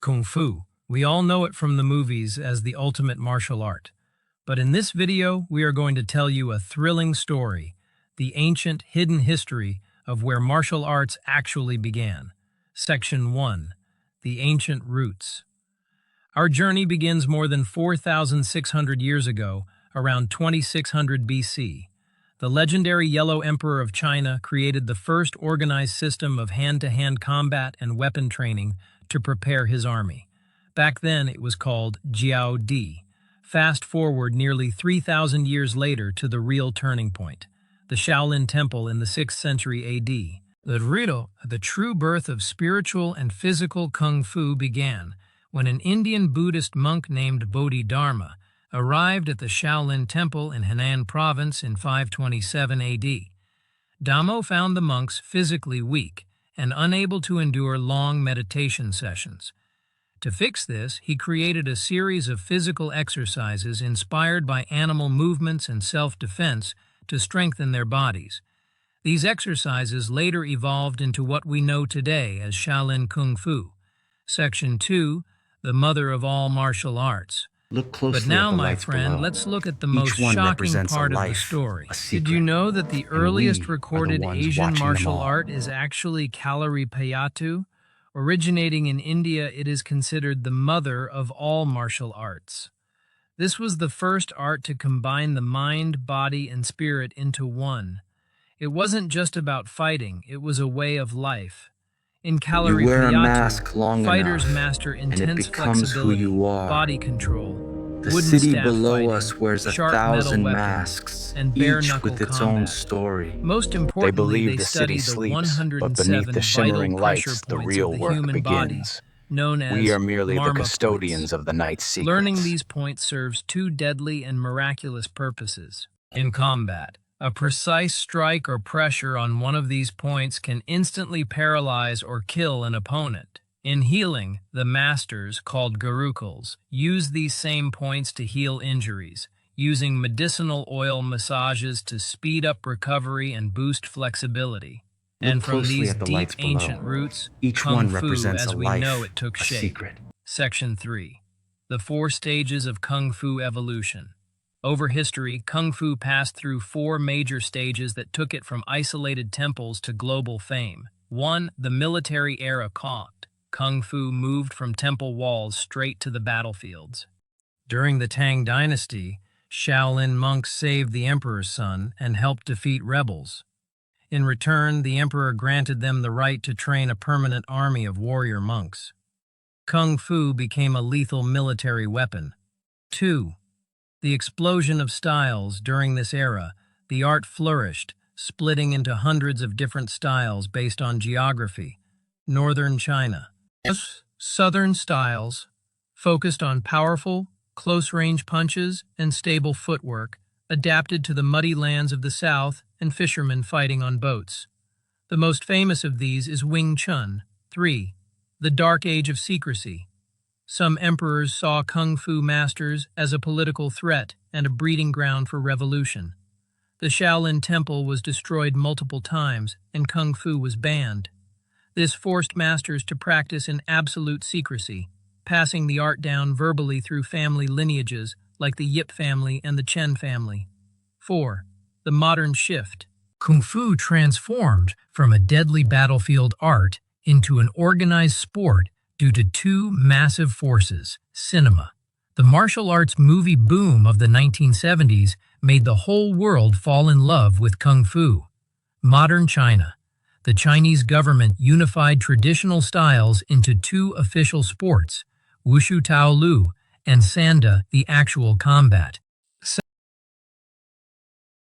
Kung Fu. We all know it from the movies as the ultimate martial art. But in this video, we are going to tell you a thrilling story, the ancient hidden history of where martial arts actually began. Section 1. The Ancient Roots. Our journey begins more than 4,600 years ago, around 2600 BC. The legendary Yellow Emperor of China created the first organized system of hand-to-hand combat and weapon training to prepare his army. Back then, it was called Jiao. Fast forward nearly 3,000 years later to the real turning point, the Shaolin Temple in the 6th century AD. The true birth of spiritual and physical Kung Fu began when an Indian Buddhist monk named Bodhidharma arrived at the Shaolin Temple in Henan Province in 527 AD. Damo found the monks physically weak and unable to endure long meditation sessions. To fix this, he created a series of physical exercises inspired by animal movements and self-defense to strengthen their bodies. These exercises later evolved into what we know today as Shaolin Kung Fu. Section 2, the mother of all martial arts. Look closely But now, at the my lights friend, below. let's look at the Each most one shocking represents part a of the life, story. a secret. Did you know that the And earliest we are the recorded ones Asian watching them martial all. art is actually Kalaripayattu? Originating in India, it is considered the mother of all martial arts. This was the first art to combine the mind, body, and spirit into one. It wasn't just about fighting, it was a way of life. In You wear a mask Kalaripayattu, long fighters enough, master and it intense becomes who flexibility, you are. body control, The wooden city staff below fighting, us wears sharp metal 1,000 weapons, masks, and each bare-knuckle with its combat. own story. Most They importantly, believe they the study city the sleeps, but 107 beneath the shimmering vital pressure lights, the points real of the work human body, begins. known as We are merely the Marma custodians points. of the night's secrets. Learning these points serves two deadly and miraculous purposes. In combat, a precise strike or pressure on one of these points can instantly paralyze or kill an opponent. In healing, the masters, called gurukuls, use these same points to heal injuries, using medicinal oil massages to speed up recovery and boost flexibility. And Look from closely these at the deep lights below. ancient roots, Each Kung one Fu, represents as a we life, know it, took a shape. secret. Section 3. The 4 stages of Kung Fu evolution. Over history, Kung Fu passed through 4 major stages that took it from isolated temples to global fame. 1. The military era called. Kung Fu moved from temple walls straight to the battlefields. During the Tang Dynasty, Shaolin monks saved the emperor's son and helped defeat rebels. In return, the emperor granted them the right to train a permanent army of warrior monks. Kung Fu became a lethal military weapon. 2. The explosion of styles. During this era, the art flourished, splitting into hundreds of different styles based on geography. Northern China. Southern styles, focused on powerful, close-range punches and stable footwork, adapted to the muddy lands of the south and fishermen fighting on boats. The most famous of these is Wing Chun. 3. The Dark Age of Secrecy. Some emperors saw Kung Fu masters as a political threat and a breeding ground for revolution. The Shaolin Temple was destroyed multiple times and Kung Fu was banned. This forced masters to practice in absolute secrecy, passing the art down verbally through family lineages like the Yip family and the Chen family. 4. The modern shift. Kung Fu transformed from a deadly battlefield art into an organized sport due to 2 massive forces: cinema. The martial arts movie boom of the 1970s made the whole world fall in love with Kung Fu. Modern China. The Chinese government unified traditional styles into 2 official sports, Wushu Taolu and Sanda, the actual combat.